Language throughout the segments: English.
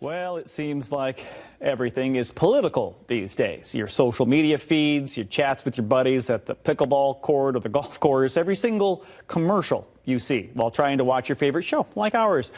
Well, it seems like everything is political these days. Your social media feeds, your chats with your buddies at the pickleball court or the golf course, every single commercial you see while trying to watch your favorite show, like ours.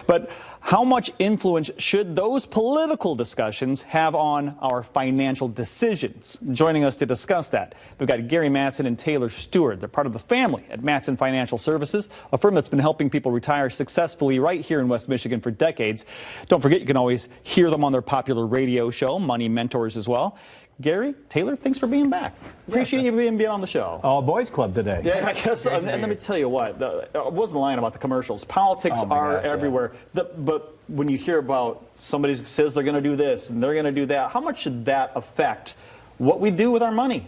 But how much influence should those political discussions have on our financial decisions? Joining us to discuss that, we've got Gary Mattson and Taylor Stewart. They're part of the family at Mattson Financial Services, a firm that's been helping people retire successfully right here in West Michigan for decades. Don't forget, you can always hear them on their popular radio show, Money Mentors, as well. Gary, Taylor, thanks for being back. Appreciate you being on the show. All boys club today. Yeah, I guess. And let me tell you what, I wasn't lying about the commercials. Politics are everywhere. But when you hear about somebody says they're going to do this and they're going to do that, how much should that affect what we do with our money?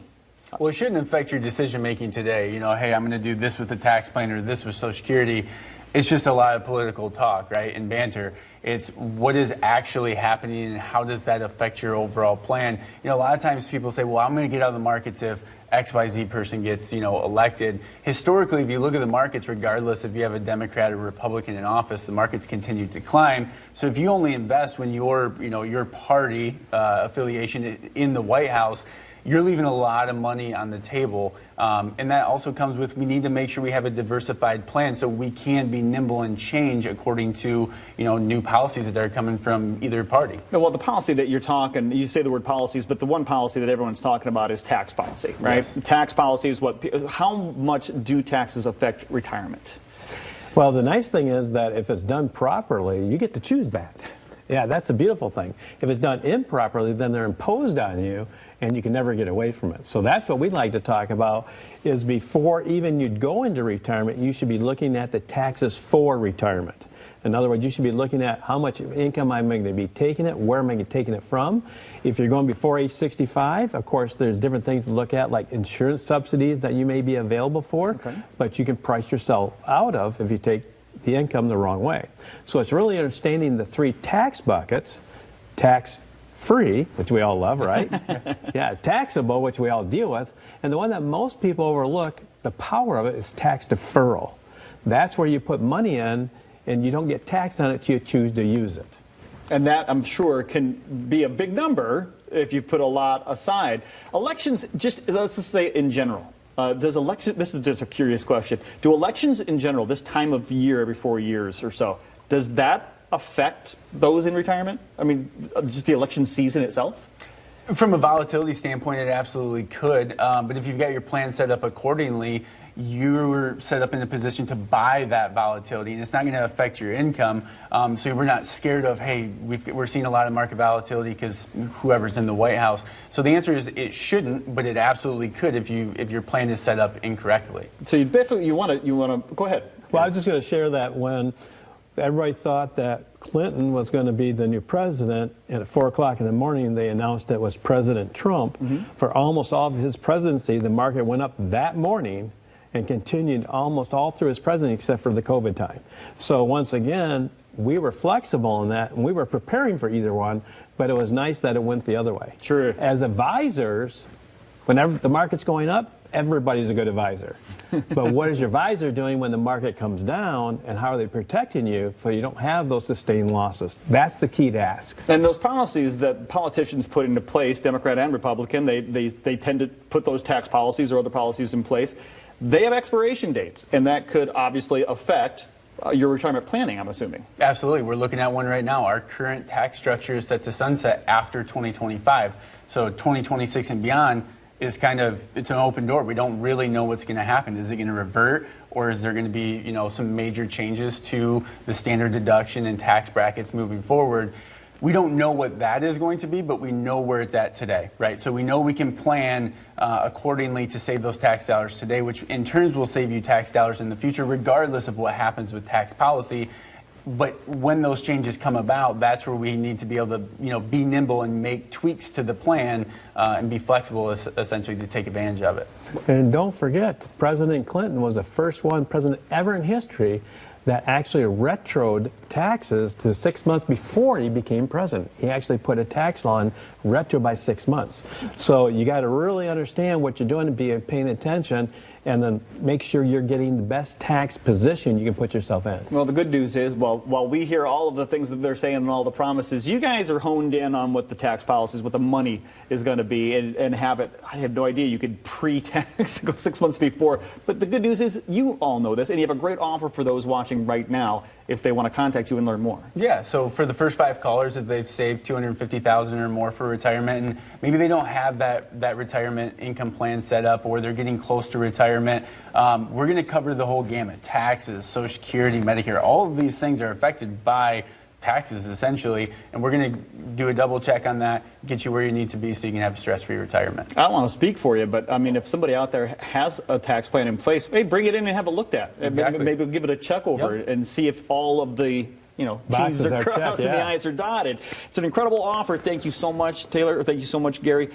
Well, it shouldn't affect your decision making today. You know, hey, I'm going to do this with the tax plan or this with Social Security. It's just a lot of political talk, right, and banter. It's what is actually happening and how does that affect your overall plan. You know, a lot of times people say, well, I'm going to get out of the markets if XYZ person gets, elected. Historically, if you look at the markets, regardless if you have a Democrat or Republican in office, the markets continue to climb. So if you only invest when your party affiliation in the White House, you're leaving a lot of money on the table. And that also comes with, we need to make sure we have a diversified plan so we can be nimble and change according to, new policies that are coming from either party. Well, the policy that you're talking, you say the word policies, but the one policy that everyone's talking about is tax policy, right? Yes. Tax policy is how much do taxes affect retirement? Well, the nice thing is that if it's done properly, you get to choose that. Yeah, that's the beautiful thing. If it's done improperly, then they're imposed on you, and you can never get away from it. So that's what we'd like to talk about, is before even you'd go into retirement, you should be looking at the taxes for retirement. In other words, you should be looking at how much income am I going to be taking it, where am I taking it from. If you're going before age 65, of course, there's different things to look at, like insurance subsidies that you may be available for, but you can price yourself out of if you take the income the wrong way. So it's really understanding the three tax buckets: tax-free, which we all love, right? Yeah, taxable, which we all deal with. And the one that most people overlook, the power of it, is tax deferral. That's where you put money in, and you don't get taxed on it till you choose to use it. And that, I'm sure, can be a big number if you put a lot aside. Elections, let's just say in general. This is just a curious question. Do elections in general, this time of year, every 4 years or so, does that affect those in retirement? I mean, just the election season itself? From a volatility standpoint, it absolutely could. But if you've got your plan set up accordingly, you're set up in a position to buy that volatility, and it's not going to affect your income. So we're not scared of, hey, we're seeing a lot of market volatility because whoever's in the White House. So the answer is it shouldn't, but it absolutely could if your plan is set up incorrectly. So you definitely want to go ahead. Well, I was just going to share that when everybody thought that Clinton was going to be the new president, and at 4 o'clock in the morning they announced it was President Trump. For almost all of his presidency, the market went up that morning and continued almost all through his presidency except for the COVID time. So once again, we were flexible in that, and we were preparing for either one, but it was nice that it went the other way. True. As advisors, whenever the market's going up, everybody's a good advisor. But what is your advisor doing when the market comes down, and how are they protecting you so you don't have those sustained losses? That's the key to ask. And those policies that politicians put into place, Democrat and Republican, they tend to put those tax policies or other policies in place. They have expiration dates, and that could obviously affect your retirement planning, I'm assuming. Absolutely. We're looking at one right now. Our current tax structure is set to sunset after 2025. So 2026 and beyond is it's an open door. We don't really know what's going to happen. Is it going to revert, or is there going to be, some major changes to the standard deduction and tax brackets moving forward? We don't know what that is going to be, but we know where it's at today, right? So we know we can plan accordingly to save those tax dollars today, which in turn will save you tax dollars in the future, regardless of what happens with tax policy. But when those changes come about, that's where we need to be able to, be nimble and make tweaks to the plan and be flexible, essentially, to take advantage of it. And don't forget, President Clinton was the first president ever in history that actually retroed taxes to 6 months before he became president. He actually put a tax law in retro by 6 months. So you got to really understand what you're doing and be paying attention, and then make sure you're getting the best tax position you can put yourself in. Well, the good news is, while we hear all of the things that they're saying and all the promises, you guys are honed in on what the tax policies, what the money is going to be, and have it. I had no idea you could pre-tax, go 6 months before. But the good news is, you all know this, and you have a great offer for those watching right now if they want to contact you and learn more. Yeah, so for the first 5 callers, if they've saved $250,000 or more for retirement, and maybe they don't have that retirement income plan set up, or they're getting close to retirement, we're going to cover the whole gamut: taxes, Social Security, Medicare. All of these things are affected by taxes, essentially, and we're going to do a double check on that, get you where you need to be so you can have a stress-free retirement. I don't want to speak for you, but I mean, if somebody out there has a tax plan in place, hey, bring it in and have a look at. Exactly. Maybe we'll give it a check over and see if all of the T's are crossed and the I's are dotted. It's an incredible offer. Thank you so much, Taylor. Thank you so much, Gary.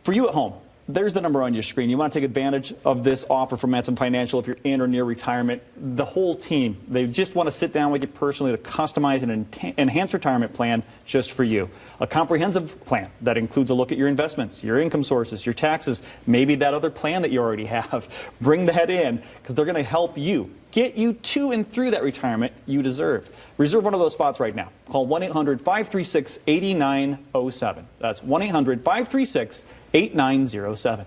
For you at home, there's the number on your screen. You want to take advantage of this offer from Mattson Financial if you're in or near retirement. The whole team, they just want to sit down with you personally to customize an enhanced retirement plan just for you. A comprehensive plan that includes a look at your investments, your income sources, your taxes, maybe that other plan that you already have. Bring that in, because they're going to help you get you to and through that retirement you deserve. Reserve one of those spots right now. Call 1-800-536-8907. That's 1-800-536-8907.